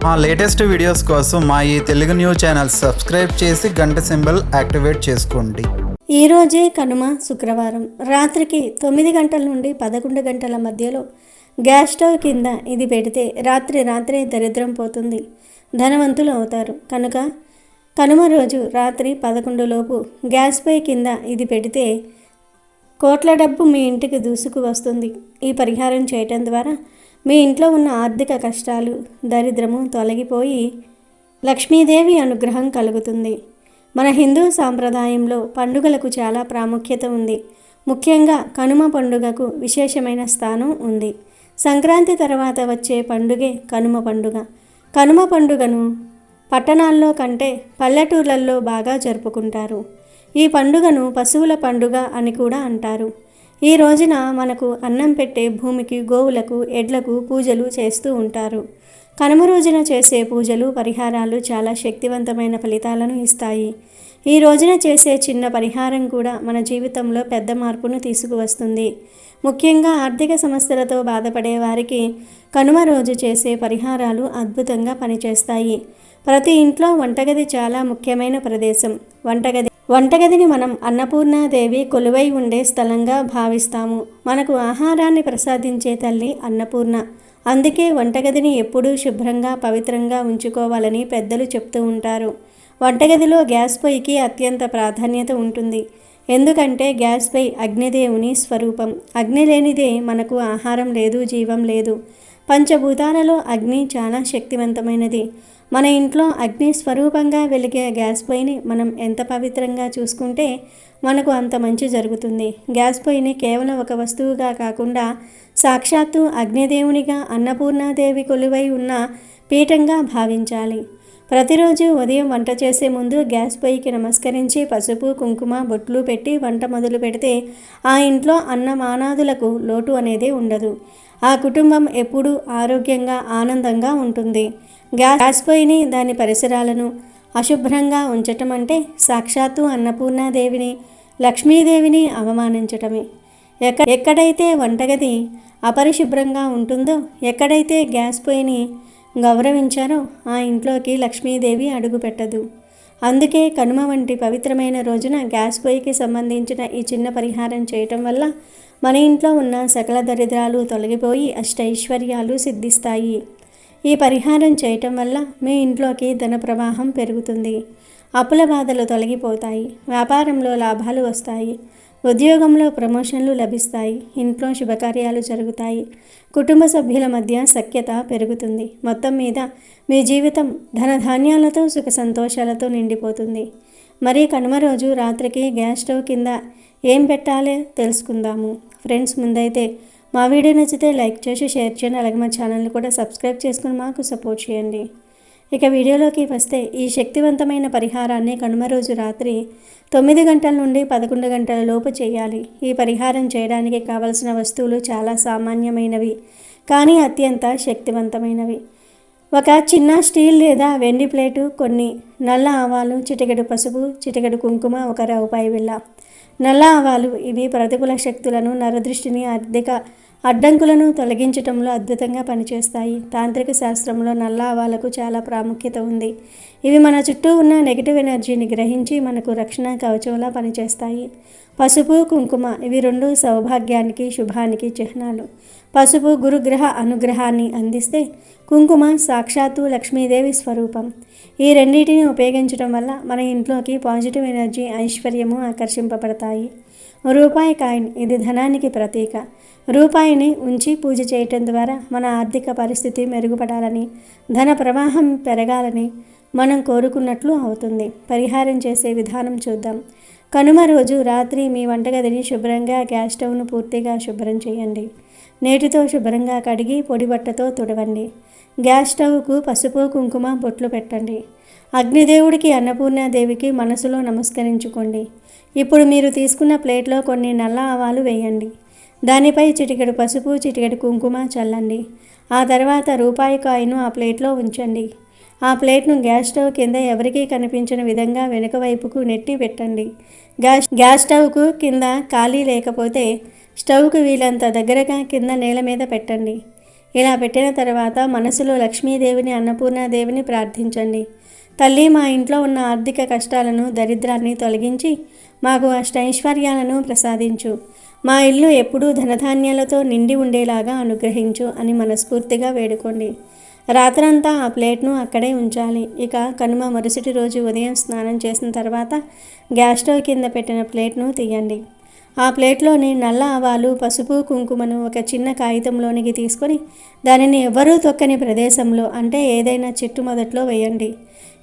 మా latest videos కోసం మా ఈ తెలుగు న్యూస్ ఛానల్ సబ్స్క్రైబ్ చేసి గంట సింబల్ యాక్టివేట్ చేసుకోండి. ఈరోజే కనుమ శుక్రవారం రాత్రికి 9 గంటల నుండి 11 గంటల మధ్యలో గ్యాస్ స్టవ్ కింద ఇది పెడితే రాత్రే దరిద్రం పోతుంది, ధనవంతులు అవుతారు. కనుక కనుమ రోజు రాత్రి 11 లోపు గ్యాస్ పై కింద ఇది పెడితే కోట్ల డబ్బు మీ ఇంటికి దూసుకు వస్తుంది. ఈ పరిహారం చేయటం ద్వారా మీ ఇంట్లో ఉన్న ఆర్థిక కష్టాలు, దరిద్రము తొలగిపోయి లక్ష్మీదేవి అనుగ్రహం కలుగుతుంది. మన హిందూ సాంప్రదాయంలో పండుగలకు చాలా ప్రాముఖ్యత ఉంది. ముఖ్యంగా కనుమ పండుగకు విశేషమైన స్థానం ఉంది. సంక్రాంతి తర్వాత వచ్చే పండుగే కనుమ పండుగ. కనుమ పండుగను పట్టణాల్లో కంటే పల్లెటూర్లలో బాగా జరుపుకుంటారు. ఈ పండుగను పశువుల పండుగ అని కూడా అంటారు. ఈ రోజున మనకు అన్నం పెట్టే భూమికి, గోవులకు, ఎడ్లకు పూజలు చేస్తూ ఉంటారు. కనుమ రోజున చేసే పూజలు, పరిహారాలు చాలా శక్తివంతమైన ఫలితాలను ఇస్తాయి. ఈ రోజున చేసే చిన్న పరిహారం కూడా మన జీవితంలో పెద్ద మార్పును తీసుకువస్తుంది. ముఖ్యంగా ఆర్థిక సమస్యలతో బాధపడే వారికి కనుమ రోజు చేసే పరిహారాలు అద్భుతంగా పనిచేస్తాయి. ప్రతి ఇంట్లో వంటగది చాలా ముఖ్యమైన ప్రదేశం. వంటగదిని మనం అన్నపూర్ణాదేవి కొలువై ఉండే స్థలంగా భావిస్తాము. మనకు ఆహారాన్ని ప్రసాదించే తల్లి అన్నపూర్ణ. అందుకే వంటగదిని ఎప్పుడూ శుభ్రంగా, పవిత్రంగా ఉంచుకోవాలని పెద్దలు చెప్తూ ఉంటారు. వంటగదిలో గ్యాస్ పొయ్యికి అత్యంత ప్రాధాన్యత ఉంటుంది. ఎందుకంటే గ్యాస్ పొయ్యి అగ్నిదేవుని స్వరూపం. అగ్ని లేనిదే మనకు ఆహారం లేదు, జీవం లేదు. పంచభూతాలలో అగ్ని చాలా శక్తివంతమైనది. మన ఇంట్లో అగ్ని స్వరూపంగా వెలిగే గ్యాస్ పొయ్యిని మనం ఎంత పవిత్రంగా చూసుకుంటే మనకు అంత మంచి జరుగుతుంది. గ్యాస్ పొయ్యిని కేవలం ఒక వస్తువుగా కాకుండా సాక్షాత్తు అగ్నిదేవునిగా, అన్నపూర్ణాదేవి కొలువై ఉన్న పీఠంగా భావించాలి. ప్రతిరోజు ఉదయం వంట చేసే ముందు గ్యాస్ పొయ్యికి నమస్కరించి పసుపు, కుంకుమ, బొట్లు పెట్టి వంట మొదలు పెడితే ఆ ఇంట్లో అన్నమానాదులకు లోటు అనేది ఉండదు. ఆ కుటుంబం ఎప్పుడూ ఆరోగ్యంగా, ఆనందంగా ఉంటుంది. గ్యాస్ పొయ్యిని, దాని పరిసరాలను అశుభ్రంగా ఉంచటం అంటే సాక్షాత్తు అన్నపూర్ణాదేవిని, లక్ష్మీదేవిని అవమానించటమే. ఎక్కడైతే వంటగది అపరిశుభ్రంగా ఉంటుందో, ఎక్కడైతే గ్యాస్ పొయ్యిని గౌరవించారో ఆ ఇంట్లోకి లక్ష్మీదేవి అడుగుపెట్టదు. అందుకే కనుమ వంటి పవిత్రమైన రోజున గ్యాస్ పొయ్యికి సంబంధించిన ఈ చిన్న పరిహారం చేయటం వల్ల మన ఇంట్లో ఉన్న సకల దరిద్రాలు తొలగిపోయి అష్టైశ్వర్యాలు సిద్ధిస్తాయి. ఈ పరిహారం చేయటం వల్ల మీ ఇంట్లోకి ధన ప్రవాహం పెరుగుతుంది. అప్పుల బాధలు తొలగిపోతాయి. వ్యాపారంలో లాభాలు వస్తాయి. ఉద్యోగంలో ప్రమోషన్లు లభిస్తాయి. ఇంట్లో శుభకార్యాలు జరుగుతాయి. కుటుంబ సభ్యుల మధ్య సఖ్యత పెరుగుతుంది. మొత్తం మీద మీ జీవితం ధనధాన్యాలతో, సుఖ సంతోషాలతో నిండిపోతుంది. మరి కనుమ రోజు రాత్రికి గ్యాస్ స్టవ్ కింద ఏం పెట్టాలో తెలుసుకుందాము. ఫ్రెండ్స్, ముందైతే మా వీడియో నచ్చితే లైక్ చేసి షేర్ చేయండి. అలాగే మా ఛానల్ని కూడా సబ్స్క్రైబ్ చేసుకుని మాకు సపోర్ట్ చేయండి. ఇక వీడియోలోకి వస్తే, ఈ శక్తివంతమైన పరిహారాన్ని కనుమ రోజు రాత్రి 9 గంటల నుండి 11 గంటల లోపు చేయాలి. ఈ పరిహారం చేయడానికి కావలసిన వస్తువులు చాలా సామాన్యమైనవి, కానీ అత్యంత శక్తివంతమైనవి. ఒక చిన్న స్టీల్ లేదా వెండి ప్లేటు, కొన్ని నల్ల ఆవాలు, చిటికెడు పసుపు, చిటికెడు కుంకుమ, 1 రూపాయి బిళ్ళ. నల్ల ఆవాలు ఇవి ప్రతికూల శక్తులను, నరదృష్టిని, ఆర్థిక అడ్డంకులను తొలగించటంలో అద్భుతంగా పనిచేస్తాయి. తాంత్రిక శాస్త్రంలో నల్ల ఆవాలకు చాలా ప్రాముఖ్యత ఉంది. ఇవి మన చుట్టూ ఉన్న నెగిటివ్ ఎనర్జీని గ్రహించి మనకు రక్షణ కవచంలా పనిచేస్తాయి. పసుపు, కుంకుమ ఇవి 2 సౌభాగ్యానికి, శుభానికి చిహ్నాలు. పసుపు గురుగ్రహ అనుగ్రహాన్ని అందిస్తే, కుంకుమ సాక్షాత్తు లక్ష్మీదేవి స్వరూపం. ఈ రెండింటిని ఉపయోగించడం వల్ల మన ఇంట్లోకి పాజిటివ్ ఎనర్జీ, ఐశ్వర్యము ఆకర్షింపబడతాయి. రూపాయి కాయిన్ ఇది ధనానికి ప్రతీక. రూపాయిని ఉంచి పూజ చేయటం ద్వారా మన ఆర్థిక పరిస్థితి మెరుగుపడాలని, ధన ప్రవాహం పెరగాలని మనం కోరుకున్నట్లు అవుతుంది. పరిహారం చేసే విధానం చూద్దాం. కనుమ రోజు రాత్రి మీ వంటగదిని శుభ్రంగా, గ్యాస్ స్టవ్ను పూర్తిగా శుభ్రం చేయండి. నీటితో శుభ్రంగా కడిగి పొడి బట్టతో తుడవండి. గ్యాస్ స్టవ్కు పసుపు, కుంకుమ, బొట్లు పెట్టండి. అగ్నిదేవుడికి, అన్నపూర్ణాదేవికి మనసులో నమస్కరించుకోండి. ఇప్పుడు మీరు తీసుకున్న ప్లేట్లో కొన్ని నల్ల ఆవాలు వేయండి. దానిపై చిటికెడు పసుపు, చిటికెడు కుంకుమ చల్లండి. ఆ తర్వాత రూపాయి కాయిన్ ఆ ప్లేట్లో ఉంచండి. ఆ ప్లేట్ను గ్యాస్ స్టవ్ కింద ఎవరికీ కనిపించిన విధంగా వెనుక వైపుకు నెట్టి పెట్టండి. గ్యాస్ స్టవ్కు కింద ఖాళీ లేకపోతే స్టవ్కు వీలంత దగ్గరగా కింద నేల మీద పెట్టండి. ఇలా పెట్టిన తర్వాత మనసులో లక్ష్మీదేవిని, అన్నపూర్ణాదేవిని ప్రార్థించండి. తల్లి, మా ఇంట్లో ఉన్న ఆర్థిక కష్టాలను, దరిద్రాన్ని తొలగించి మాకు అష్టైశ్వర్యాలను ప్రసాదించు. మా ఇల్లు ఎప్పుడూ ధనధాన్యాలతో నిండి ఉండేలాగా అనుగ్రహించు అని మనస్ఫూర్తిగా వేడుకోండి. రాత్రంతా ఆ ప్లేట్ను అక్కడే ఉంచాలి. ఇక కనుమ మరుసటి రోజు ఉదయం స్నానం చేసిన తర్వాత గ్యాస్ స్టవ్ కింద పెట్టిన ప్లేట్ను తీయండి. ఆ ప్లేట్లోని నల్ల ఆవాలు, పసుపు, కుంకుమను ఒక చిన్న కాగితంలోనికి తీసుకొని దానిని ఎవరూ తొక్కని ప్రదేశంలో, అంటే ఏదైనా చెట్టు మొదట్లో వేయండి.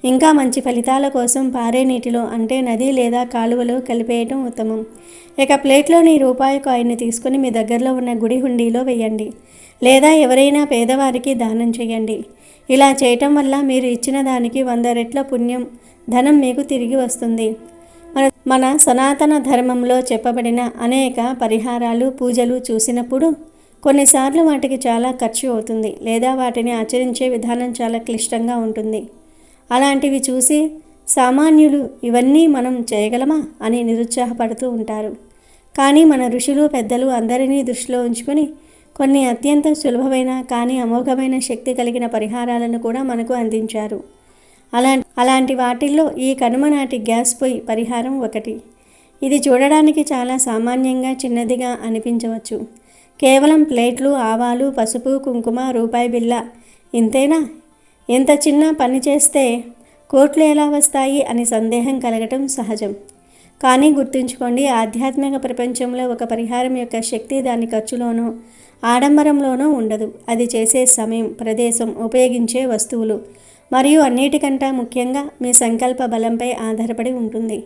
ఇంకా మంచి ఫలితాల కోసం పారే నీటిలో, అంటే నది లేదా కాలువలో కలిపేయటం ఉత్తమం. ఇక ప్లేట్లోని రూపాయి కాయిన్ని తీసుకొని మీ దగ్గరలో ఉన్న గుడి హుండీలో వేయండి, లేదా ఎవరైనా పేదవారికి దానం చేయండి. ఇలా చేయటం వల్ల మీరు ఇచ్చిన దానికి 100 రెట్ల పుణ్యం, ధనం మీకు తిరిగి వస్తుంది. మన సనాతన ధర్మంలో చెప్పబడిన అనేక పరిహారాలు, పూజలు చూసినప్పుడు కొన్నిసార్లు వాటికి చాలా ఖర్చు అవుతుంది, లేదా వాటిని ఆచరించే విధానం చాలా క్లిష్టంగా ఉంటుంది. అలాంటివి చూసి సామాన్యులు ఇవన్నీ మనం చేయగలమా అని నిరుత్సాహపడుతూ ఉంటారు. కానీ మన ఋషులు, పెద్దలు అందరినీ దృష్టిలో ఉంచుకొని కొన్ని అత్యంత సులభమైన కానీ అమోఘమైన శక్తి కలిగిన పరిహారాలను కూడా మనకు అందించారు. అలాంటి వాటిల్లో ఈ కనుమ నాటి గ్యాస్ పొయ్యి పరిహారం ఒకటి. ఇది చూడడానికి చాలా సామాన్యంగా చిన్నదిగా అనిపించవచ్చు. కేవలం ప్లేట్లు, ఆవాలు, పసుపు, కుంకుమ, రూపాయి బిళ్ళ, ఇంతేనా? ఎంత చిన్న పని చేస్తే కోట్లు ఎలా వస్తాయి అని సందేహం కలగటం సహజం. కానీ గుర్తుంచుకోండి, ఆధ్యాత్మిక ప్రపంచంలో ఒక పరిహారం యొక్క శక్తి దాని ఖర్చులోనో ఆడంబరంలోనో ఉండదు. అది చేసే సమయం, ప్రదేశం, ఉపయోగించే వస్తువులు మరియు అన్నిటికంటే ముఖ్యంగా మీ సంకల్ప బలంపై ఆధారపడి ఉంటుంది.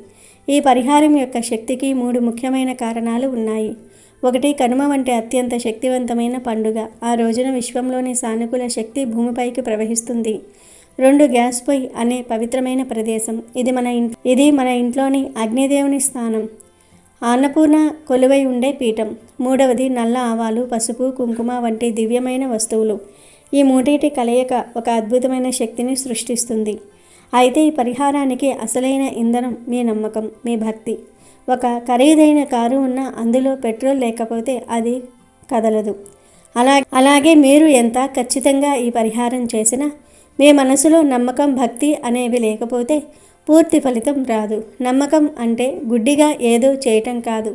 ఈ పరిహారం యొక్క శక్తికి 3 ముఖ్యమైన కారణాలు ఉన్నాయి. 1, కనుమ వంటి అత్యంత శక్తివంతమైన పండుగ. ఆ రోజున విశ్వంలోని సానుకూల శక్తి భూమిపైకి ప్రవహిస్తుంది. 2, గ్యాస్ పొయ్యి అనే పవిత్రమైన ప్రదేశం. ఇది మన ఇంట్లోని అగ్నిదేవుని స్థానం, అన్నపూర్ణ కొలువై ఉండే పీఠం. 3వది నల్ల ఆవాలు, పసుపు, కుంకుమ వంటి దివ్యమైన వస్తువులు. ఈ మూడింటి కలయిక ఒక అద్భుతమైన శక్తిని సృష్టిస్తుంది. అయితే ఈ పరిహారానికి అసలైన ఇంధనం మీ నమ్మకం, మీ భక్తి. ఒక ఖరీదైన కారు ఉన్నా అందులో పెట్రోల్ లేకపోతే అది కదలదు. అలాగే మీరు ఎంత ఖచ్చితంగా ఈ పరిహారం చేసినా మీ మనసులో నమ్మకం, భక్తి అనేవి లేకపోతే పూర్తి ఫలితం రాదు. నమ్మకం అంటే గుడ్డిగా ఏదో చేయటం కాదు.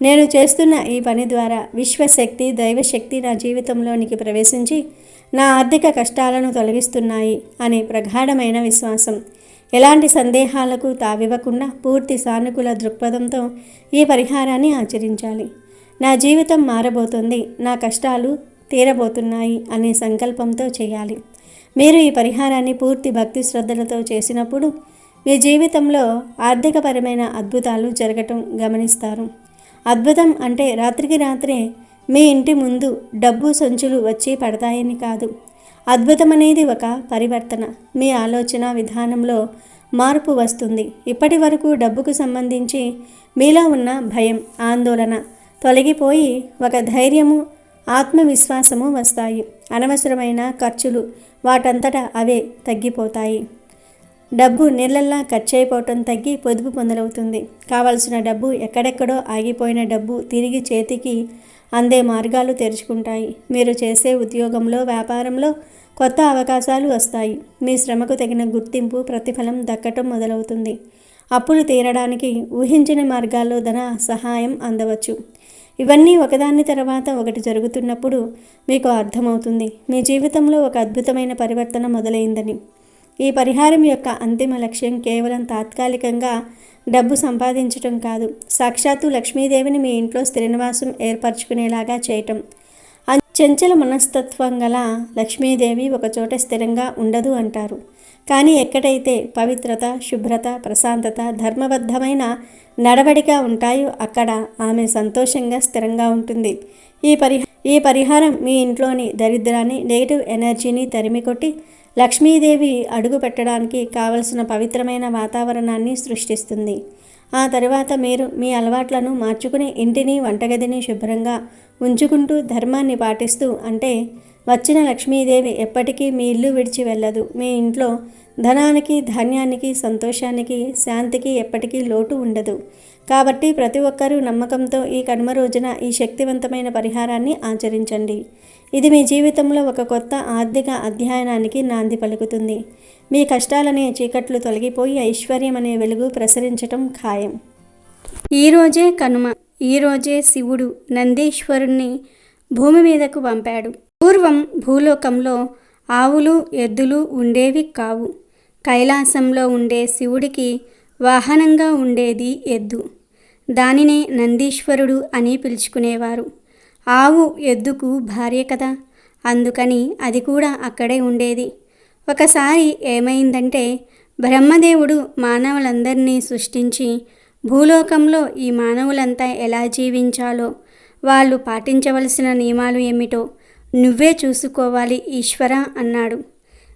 నేను చేస్తున్న ఈ పని ద్వారా విశ్వశక్తి, దైవశక్తి నా జీవితంలోనికి ప్రవేశించి నా ఆర్థిక కష్టాలను తొలగిస్తున్నాయి అనే ప్రగాఢమైన విశ్వాసం. ఎలాంటి సందేహాలకు తావివ్వకుండా పూర్తి సానుకూల దృక్పథంతో ఈ పరిహారాన్ని ఆచరించాలి. నా జీవితం మారబోతుంది, నా కష్టాలు తీరబోతున్నాయి అనే సంకల్పంతో చేయాలి. మీరు ఈ పరిహారాన్ని పూర్తి భక్తి శ్రద్ధలతో చేసినప్పుడు మీ జీవితంలో ఆర్థికపరమైన అద్భుతాలు జరగటం గమనిస్తారు. అద్భుతం అంటే రాత్రికి రాత్రే మీ ఇంటి ముందు డబ్బు సంచులు వచ్చి పడతాయని కాదు. అద్భుతం అనేది ఒక పరివర్తన. మీ ఆలోచన విధానంలో మార్పు వస్తుంది. ఇప్పటి వరకు డబ్బుకు సంబంధించి మీలో ఉన్న భయం, ఆందోళన తొలగిపోయి ఒక ధైర్యము, ఆత్మవిశ్వాసము వస్తాయి. అనవసరమైన ఖర్చులు వాటంతటా అవే తగ్గిపోతాయి. డబ్బు నీళ్ళల్లా ఖర్చయిపోవటం తగ్గి పొదుపు పొందలవుతుంది. కావలసిన డబ్బు, ఎక్కడెక్కడో ఆగిపోయిన డబ్బు తిరిగి చేతికి అందే మార్గాలు తెరుచుకుంటాయి. మీరు చేసే ఉద్యోగంలో, వ్యాపారంలో కొత్త అవకాశాలు వస్తాయి. మీ శ్రమకు తగిన గుర్తింపు, ప్రతిఫలం దక్కటం మొదలవుతుంది. అప్పులు తీరడానికి ఊహించిన మార్గాల్లో ధన సహాయం అందవచ్చు. ఇవన్నీ ఒకదాని తర్వాత ఒకటి జరుగుతున్నప్పుడు మీకు అర్థమవుతుంది మీ జీవితంలో ఒక అద్భుతమైన పరివర్తన మొదలైందని. ఈ పరిహారం యొక్క అంతిమ లక్ష్యం కేవలం తాత్కాలికంగా డబ్బు సంపాదించటం కాదు, సాక్షాత్తు లక్ష్మీదేవిని మీ ఇంట్లో స్థిర నివాసం ఏర్పరచుకునేలాగా చేయటం. చంచల మనస్తత్వం గల లక్ష్మీదేవి ఒకచోట స్థిరంగా ఉండదు అంటారు. కానీ ఎక్కడైతే పవిత్రత, శుభ్రత, ప్రశాంతత, ధర్మబద్ధమైన నడవడిక ఉంటాయో అక్కడ ఆమె సంతోషంగా స్థిరంగా ఉంటుంది. ఈ పరిహారం మీ ఇంట్లోని దరిద్రాన్ని, నెగిటివ్ ఎనర్జీని తరిమికొట్టి లక్ష్మీదేవి అడుగు పెట్టడానికి కావలసిన పవిత్రమైన వాతావరణాన్ని సృష్టిస్తుంది. ఆ తర్వాత మీరు మీ అలవాట్లను మార్చుకుని ఇంటిని, వంటగదిని శుభ్రంగా ఉంచుకుంటూ ధర్మాన్ని పాటిస్తూ, అంటే వచ్చిన లక్ష్మీదేవి ఎప్పటికీ మీ ఇల్లు విడిచి వెళ్ళదు. మీ ఇంట్లో ధనానికి, ధాన్యానికి, సంతోషానికి, శాంతికి ఎప్పటికీ లోటు ఉండదు. కాబట్టి ప్రతి ఒక్కరూ నమ్మకంతో ఈ కనుమ రోజున ఈ శక్తివంతమైన పరిహారాన్ని ఆచరించండి. ఇది మీ జీవితంలో ఒక కొత్త ఆర్థిక అధ్యయనానికి నాంది పలుకుతుంది. మీ కష్టాలనే చీకట్లు తొలగిపోయి ఐశ్వర్యం అనే వెలుగు ప్రసరించటం ఖాయం. ఈరోజే కనుమ. ఈరోజే శివుడు నందీశ్వరుణ్ణి భూమి మీదకు పంపాడు. పూర్వం భూలోకంలో ఆవులు, ఎద్దులు ఉండేవి కావు. కైలాసంలో ఉండే శివుడికి వాహనంగా ఉండేది ఎద్దు. దానినే నందీశ్వరుడు అని పిలుచుకునేవారు. ఆవు ఎద్దుకు భార్య కదా, అందుకని అది కూడా అక్కడే ఉండేది. ఒకసారి ఏమైందంటే, బ్రహ్మదేవుడు మానవులందరినీ సృష్టించి భూలోకంలో ఈ మానవులంతా ఎలా జీవించాలో, వాళ్ళు పాటించవలసిన నియమాలు ఏమిటో నువ్వే చూసుకోవాలి ఈశ్వర అన్నాడు.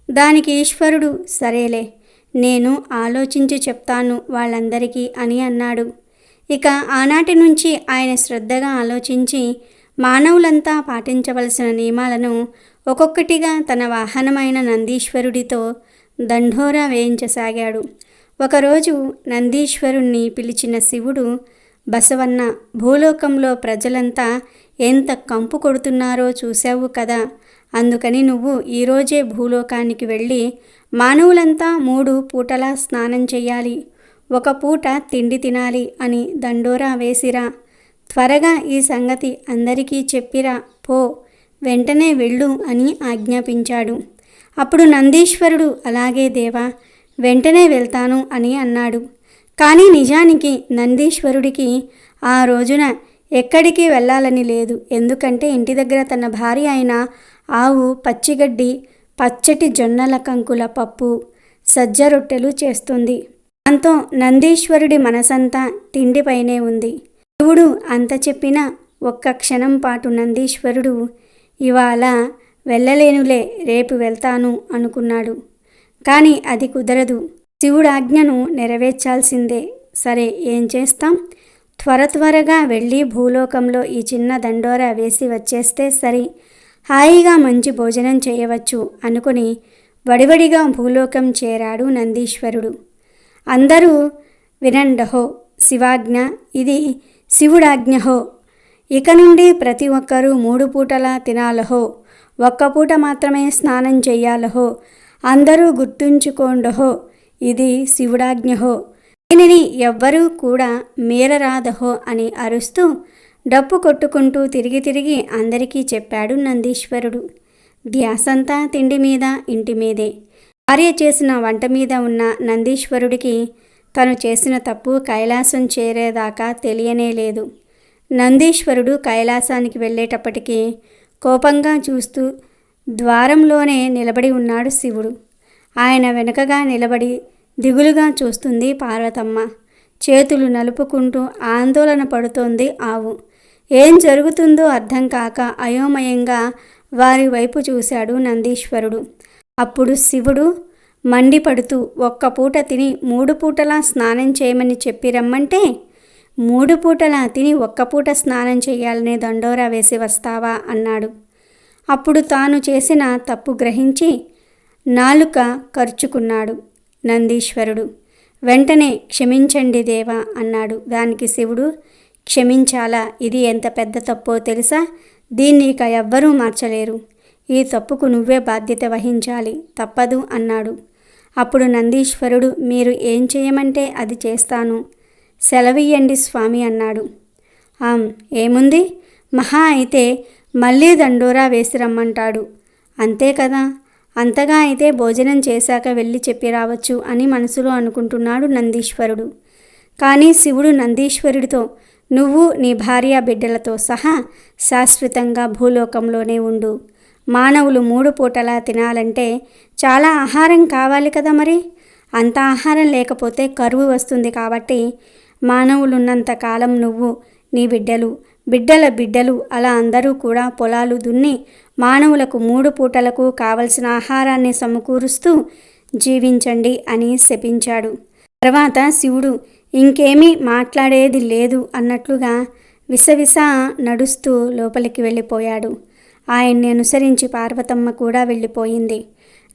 దానికి ఈశ్వరుడు సరేలే, నేను ఆలోచించి చెప్తాను వాళ్ళందరికీ అని అన్నాడు. ఇక ఆనాటి నుంచి ఆయన శ్రద్ధగా ఆలోచించి మానవులంతా పాటించవలసిన నియమాలను ఒక్కొక్కటిగా తన వాహనమైన నందీశ్వరుడితో దండోరా వేయించసాగాడు. ఒకరోజు నందీశ్వరుణ్ణి పిలిచిన శివుడు, బసవన్న, భూలోకంలో ప్రజలంతా ఎంత కంపు కొడుతున్నారో చూశావు కదా, అందుకని నువ్వు ఈరోజే భూలోకానికి వెళ్ళి మానవులంతా 3 పూటలా స్నానం చెయ్యాలి, 1 పూట తిండి తినాలి అని దండోరా వేసిరా. త్వరగా ఈ సంగతి అందరికీ చెప్పిరా పో, వెంటనే వెళ్ళు అని ఆజ్ఞాపించాడు. అప్పుడు నందీశ్వరుడు అలాగే దేవా, వెంటనే వెళ్తాను అని అన్నాడు. కానీ నిజానికి నందీశ్వరుడికి ఆ రోజున ఎక్కడికి వెళ్ళాలని లేదు. ఎందుకంటే ఇంటి దగ్గర తన భార్య అయిన ఆవు పచ్చిగడ్డి, పచ్చటి జొన్నల కంకుల పప్పు, సజ్జ రొట్టెలు చేస్తుంది. దాంతో నందీశ్వరుడి మనసంతా తిండిపైనే ఉంది. శివుడు అంత చెప్పినా ఒక్క క్షణం పాటు నందీశ్వరుడు ఇవాళ వెళ్ళలేనులే, రేపు వెళ్తాను అనుకున్నాడు. కానీ అది కుదరదు. శివుడాజ్ఞను నెరవేర్చాల్సిందే. సరే, ఏం చేస్తాం, త్వరగా వెళ్ళి భూలోకంలో ఈ చిన్న దండోరా వేసి వచ్చేస్తే సరి, హాయిగా మంచి భోజనం చేయవచ్చు అనుకుని వడివడిగా భూలోకం చేరాడు నందీశ్వరుడు. అందరూ వినండహో, శివాజ్ఞ, ఇది శివుడాజ్ఞహో. ఇక నుండి ప్రతి ఒక్కరూ 3 పూటలా తినాలహో, 1 పూట మాత్రమే స్నానం చెయ్యాలహో, అందరూ గుర్తుంచుకోండహో, ఇది శివుడాజ్ఞహో. దీనిని ఎవ్వరూ కూడా మీరరాదహో అని అరుస్తూ డప్పు కొట్టుకుంటూ తిరిగి అందరికీ చెప్పాడు నందీశ్వరుడు. ధ్యాసంతా తిండి మీద, ఇంటి మీదే. భార్య చేసిన వంట మీద ఉన్న నందీశ్వరుడికి తను చేసిన తప్పు కైలాసం చేరేదాకా తెలియనే లేదు. నందీశ్వరుడు కైలాసానికి వెళ్ళేటప్పటికీ కోపంగా చూస్తూ ద్వారంలోనే నిలబడి ఉన్నాడు శివుడు. ఆయన వెనుకగా నిలబడి దిగులుగా చూస్తుంది పార్వతమ్మ. చేతులు నలుపుకుంటూ ఆందోళన పడుతోంది ఆవు. ఏం జరుగుతుందో అర్థం కాక అయోమయంగా వారి వైపు చూశాడు నందీశ్వరుడు. అప్పుడు శివుడు మండిపడుతూ 1 పూట తిని 3 పూటలా స్నానం చేయమని చెప్పి రమ్మంటే 3 పూటలా తిని 1 పూట స్నానం చేయాలనే దండోరా వేసి వస్తావా అన్నాడు. అప్పుడు తాను చేసిన తప్పు గ్రహించి నాలుక కరుచుకున్నాడు నందీశ్వరుడు. వెంటనే క్షమించండి దేవా అన్నాడు. దానికి శివుడు, క్షమించాలా? ఇది ఎంత పెద్ద తప్పో తెలుసా? దీన్ని ఇక ఎవ్వరూ మార్చలేరు. ఈ తప్పుకు నువ్వే బాధ్యత వహించాలి, తప్పదు అన్నాడు. అప్పుడు నందీశ్వరుడు, మీరు ఏం చేయమంటే అది చేస్తాను, సెలవియ్యండి స్వామి అన్నాడు. ఏముంది, మహా అయితే మళ్ళీ దండోరా వేసి రమ్మంటాడు, అంతే కదా, అంతగా అయితే భోజనం చేశాక వెళ్ళి చెప్పి రావచ్చు అని మనసులో అనుకుంటున్నాడు నందీశ్వరుడు. కానీ శివుడు నందీశ్వరుడితో, నువ్వు నీ భార్య బిడ్డలతో సహా శాశ్వతంగా భూలోకంలోనే ఉండు. మానవులు 3 పూటలా తినాలంటే చాలా ఆహారం కావాలి కదా, మరి అంత ఆహారం లేకపోతే కరువు వస్తుంది. కాబట్టి మానవులున్నంత కాలం నువ్వు, నీ బిడ్డలు, బిడ్డల బిడ్డలు అలా అందరూ కూడా పొలాలు దున్ని మానవులకు 3 పూటలకు కావలసిన ఆహారాన్ని సమకూరుస్తూ జీవించండి అని శపించాడు. తర్వాత శివుడు ఇంకేమీ మాట్లాడేది లేదు అన్నట్లుగా విసవిస నడుస్తూ లోపలికి వెళ్ళిపోయాడు. ఆయన్ని అనుసరించి పార్వతమ్మ కూడా వెళ్ళిపోయింది.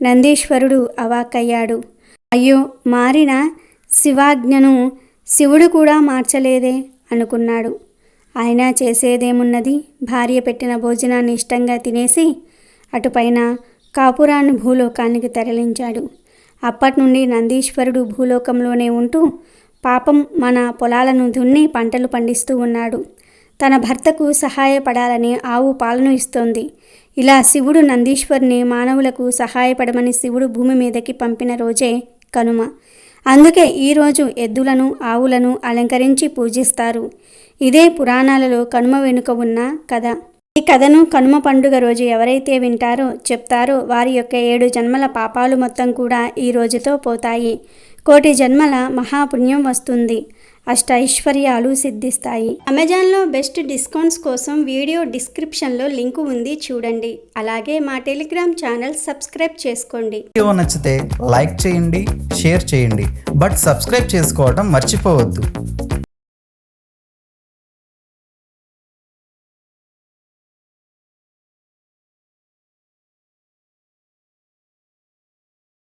నందీశ్వరుడు అవాక్కయ్యాడు. అయ్యో, మారిన శివాజ్ఞను శివుడు కూడా మార్చలేదే అనుకున్నాడు. ఆయన చేసేదేమున్నది? భార్య పెట్టిన భోజనాన్ని ఇష్టంగా తినేసి అటుపైన కాపురాన్ని భూలోకానికి తరలించాడు. అప్పటి నుండి నందీశ్వరుడు భూలోకంలోనే ఉంటూ పాపం మన పొలాలను దున్ని పంటలు పండిస్తూ ఉన్నాడు. తన భర్తకు సహాయపడాలని ఆవు పాలను ఇస్తోంది. ఇలా శివుడు నందీశ్వరుని మానవులకు సహాయపడమని శివుడు భూమి మీదకి పంపిన రోజే కనుమ. అందుకే ఈరోజు ఎద్దులను ఆవులను అలంకరించి పూజిస్తారు. ఇదే పురాణాలలో కనుమ వెనుక ఉన్న కథ. ఈ కథను కనుమ పండుగ రోజు ఎవరైతే వింటారో చెప్తారో వారి యొక్క 7 జన్మల పాపాలు మొత్తం కూడా ఈ రోజుతో పోతాయి. 1,000,000 జన్మల మహాపుణ్యం వస్తుంది. అష్టైశ్వర్యాలు సిద్ధిస్తాయి. అమెజాన్లో బెస్ట్ డిస్కౌంట్స్ కోసం వీడియో డిస్క్రిప్షన్లో లింకు ఉంది, చూడండి. అలాగే మా టెలిగ్రామ్ ఛానల్ సబ్స్క్రైబ్ చేసుకోండి. వీడియో నచ్చితే లైక్ చేయండి, షేర్ చేయండి, బట్ సబ్స్క్రైబ్ చేసుకోవడం మర్చిపోవద్దు.